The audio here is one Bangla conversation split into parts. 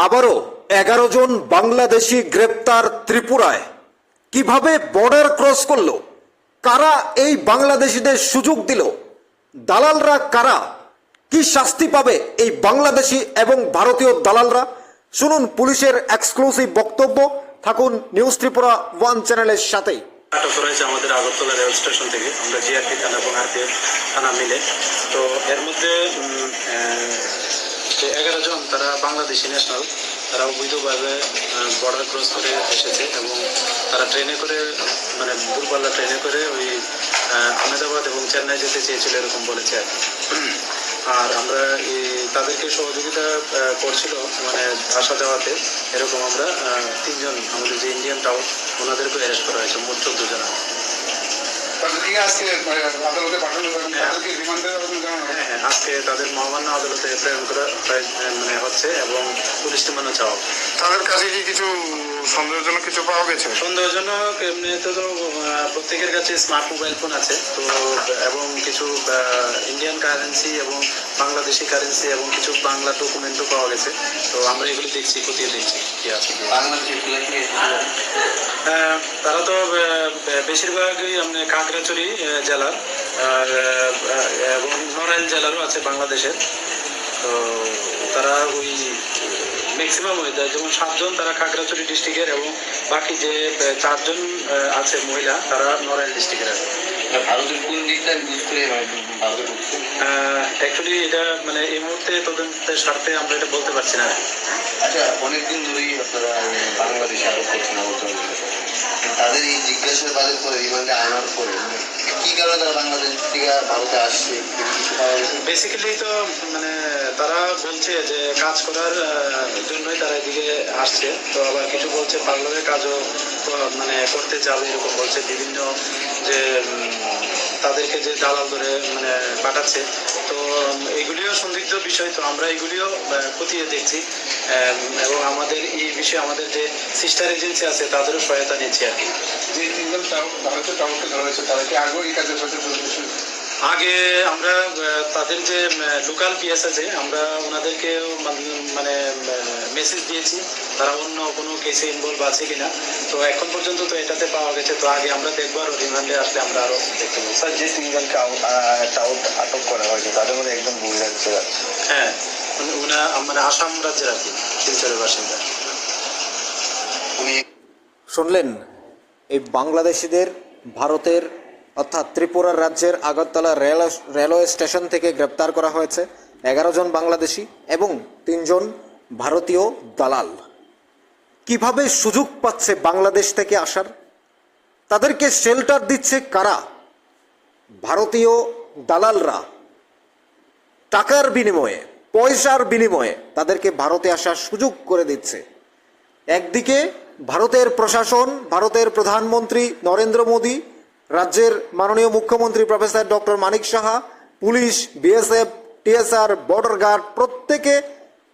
আবারও 11 জন বাংলাদেশি গ্রেপ্তার ত্রিপুরায়। কিভাবে বর্ডার ক্রস করলো, কারা এই বাংলাদেশিদের সুযোগ দিল, দালালরা কারা, কি শাস্তি পাবে এই বাংলাদেশি এবং ভারতীয় দালালরা? শুনুন পুলিশের এক্সক্লুসিভ বক্তব্য। থাকুন নিউজ ত্রিপুরা 1 চ্যানেলের সাথেই। আটক করা হয়েছে আমাদের আগরতলা রেল স্টেশন থেকে, আমরা জিআরপি থানা এবং আরপিএফ থানা মিলে। তো এর মধ্যে 11 জন তারা বাংলাদেশি ন্যাশনাল, তারা অবৈধভাবে বর্ডার ক্রস করে এসেছে এবং তারা ট্রেনে করে, মানে দূরপাল্লা ট্রেনে করে ওই আহমেদাবাদ এবং চেন্নাই যেতে চেয়েছিল এরকম বলেছে আর কি। আর আমরা তাদেরকে সহযোগিতা করছিল মানে আসা যাওয়াতে, এরকম আমরা 3 জন আমাদের যে ইন্ডিয়ান টাউন ওনাদেরকে অ্যারেস্ট করা হয়েছে, মোট 14 জন। আজকে তাদের মহামান্য আদালতে প্রেরণ করা মানে হচ্ছে এবং পুলিশ রিমান্ডে চাওয়া। তাদের কাছে কি কিছু সন্দেহজনক কিছু পাওয়া গেছে? সন্দেহজনক এমনিতে তো প্রত্যেকের কাছে স্মার্ট মোবাইল ফোন আছে, তো এবং কিছু ইন্ডিয়ান কারেন্সি এবং বাংলাদেশি কারেন্সি এবং কিছু বাংলা ডকুমেন্টও পাওয়া গেছে। তো আমরা এগুলো দেখছি, খতিয়ে দেখছি কি আছে। তারা তো বেশিরভাগই মানে খাগড়াছড়ি জেলার এবং নড়াইল জেলারও আছে বাংলাদেশের। তো তারা ওই ম্যাক্সিমাম হয়ে যায়, যেমন 7 জন তারা খাগড়াছড়ি ডিস্ট্রিক্টের এবং বাকি যে 4 জন আছে মহিলা তারা নড়াইল ডিস্ট্রিক্টের আছে। ভারতের কোন দিকটা ইউজ করে অ্যাকচুয়ালি এটা মানে এই মুহূর্তে তদন্তের স্বার্থে আমরা এটা বলতে পারছি না। আচ্ছা, অনেকদিন ধরেই আপনারা বাংলাদেশে আটক করছেন তাদের এই জিজ্ঞাসাবাদের পরে রিমান্ডে আনার পরে কি কারণে তারা বাংলাদেশ থেকে ভারতে আসছে কিছু পাওয়া গেছে? বেসিক্যালি তো মানে তারা বলছে যে কাজ করার জন্যই তারা এদিকে আসছে। তো আবার কিছু বলছে পার্লারের কাজও মানে করতে যাবে এরকম বলছে। বিভিন্ন যে তাদেরকে যে দালাল ধরে মানে পাঠাচ্ছে, তো এগুলিও সন্দিগ্ধ বিষয়। তো আমরা এগুলিও খতিয়ে দেখছি এবং আমাদের এই বিষয়ে আমাদের যে সিস্টার এজেন্সি আছে তাদেরও সহায়তা নিচ্ছি আর কি। যে 3 জন ভারতের টাউনকে ধরা হয়েছে তারা কি আগেও এই কাজের সাথে আগে আমরা তাদের যে লোকাল পিএস আছে আমরা ওনাদেরকে মানে মেসেজ দিয়েছি তারা অন্য কোনো কেসে ইনভলভ আছে কিনা। তো এখন পর্যন্ত তো এটাতে পাওয়া গেছে। তো আগে আমরা দেখবো, আর রিমান্ডে আসলে আমরা আরো দেখতে পাবো। স্যার, যে 3 জনকে আটক করা হয়েছে তাদের মধ্যে একদম বহিরাজ্যের আছে। হ্যাঁ, মানে আসাম রাজ্যের আর কি, শিলচরের বাসিন্দা। শুনলেন, এই বাংলাদেশিদের ভারতের অর্থাৎ ত্রিপুরা রাজ্যের আগরতলা রেলওয়ে স্টেশন থেকে গ্রেপ্তার করা হয়েছে 11 জন বাংলাদেশি এবং 3 জন ভারতীয় দালাল। কিভাবে সুযোগ পাচ্ছে বাংলাদেশ থেকে আসার? তাদেরকে শেল্টার দিচ্ছে কারা? ভারতীয় দালালরা টাকার বিনিময়ে, পয়সার বিনিময়ে তাদেরকে ভারতে আসার সুযোগ করে দিচ্ছে। একদিকে ভারতের প্রশাসন, ভারতের প্রধানমন্ত্রী নরেন্দ্র মোদী, রাজ্যের মাননীয় মুখ্যমন্ত্রী professor doctor Manik Saha, police, BSF, TSR, border guard প্রত্যেকে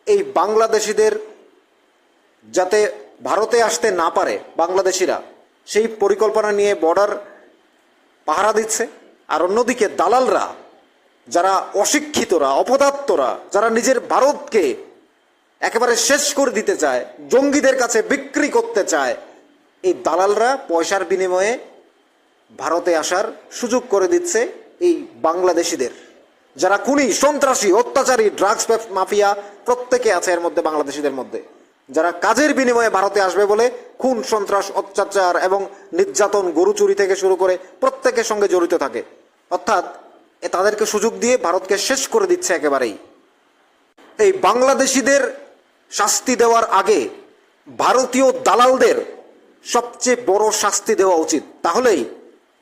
এই বাংলাদেশিদের যাতে ভারতে আসতে না পারে বাংলাদেশিরা, সেই পরিকল্পনা নিয়ে বর্ডার পাহারা দিচ্ছে। আর অন্যদিকে দালালরা, যারা অশিক্ষিতরা, অপদার্থরা, যারা নিজের ভারতকে একেবারে শেষ করে দিতে চায়, জঙ্গিদের কাছে বিক্রি করতে চায়, এই দালালরা পয়সার বিনিময়ে ভারতে আসার সুযোগ করে দিচ্ছে এই বাংলাদেশিদের। যারা খুনি, সন্ত্রাসী, অত্যাচারী, ড্রাগস মাফিয়া প্রত্যেকে আছে এর মধ্যে বাংলাদেশিদের মধ্যে, যারা কাজের বিনিময়ে ভারতে আসবে বলে খুন, সন্ত্রাস, অত্যাচার এবং নির্যাতন, গরু চুরি থেকে শুরু করে প্রত্যেকের সঙ্গে জড়িত থাকে। অর্থাৎ তাদেরকে সুযোগ দিয়ে ভারতকে শেষ করে দিচ্ছে একেবারেই। এই বাংলাদেশিদের শাস্তি দেওয়ার আগে ভারতীয় দালালদের সবচেয়ে বড় শাস্তি দেওয়া উচিত। তাহলেই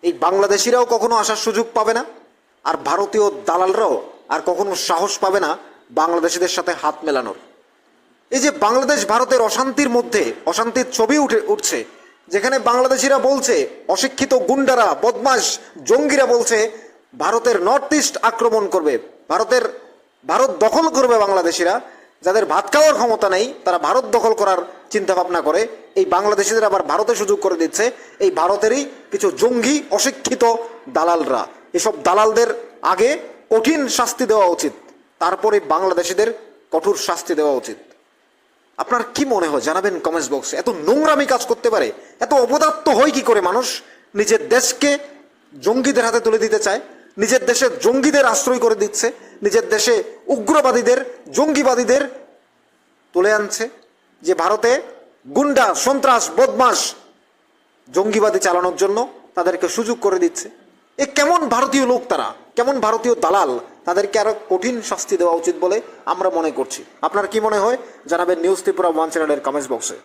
এই বাংলাদেশিরাও কখনো আসার সুযোগ পাবে না, আর ভারতীয় দালালরাও আর কখনো সাহস পাবে না বাংলাদেশিদের সাথে হাত মেলানোর। এই যে বাংলাদেশ ভারতের অশান্তির মধ্যে অশান্তির ছবি উঠছে, যেখানে বাংলাদেশিরা বলছে, অশিক্ষিত গুন্ডারা, বদমাশ, জঙ্গিরা বলছে ভারতের নর্থ ইস্ট আক্রমণ করবে, ভারত দখল করবে। বাংলাদেশিরা যাদের ভাত খাওয়ার ক্ষমতা নেই তারা ভারত দখল করার চিন্তা ভাবনা করে, এই বাংলাদেশিদের আবার ভারতে সুযোগ করে দিচ্ছে এই ভারতেরই কিছু জঙ্গি, অশিক্ষিত দালালরা। এসব দালালদের আগে কঠিন শাস্তি দেওয়া উচিত, তারপরে বাংলাদেশিদের কঠোর শাস্তি দেওয়া উচিত। আপনার কি মনে হয় জানাবেন কমেন্টস বক্সে। এত নোংরামি কাজ করতে পারে, এত অপদার্থ হয় কি করে মানুষ? নিজের দেশকে জঙ্গিদের হাতে তুলে দিতে চায়, নিজের দেশে জঙ্গিদের আশ্রয় করে দিচ্ছে, নিজের দেশে উগ্রবাদীদের জঙ্গিবাদীদের তুলে আনছে, যে ভারতে গুন্ডা সন্ত্রাস বদমাস জঙ্গিবাদী চালানোর জন্য তাদেরকে সুযোগ করে দিচ্ছে। এ কেমন ভারতীয় লোক তারা, কেমন ভারতীয় দালাল? তাদেরকে আরো কঠিন শাস্তি দেওয়া উচিত বলে আমরা মনে করছি। আপনার কি মনে হয় জানাবেন নিউজ ত্রিপুরা 1 চ্যানেলের কমেন্টস বক্সে।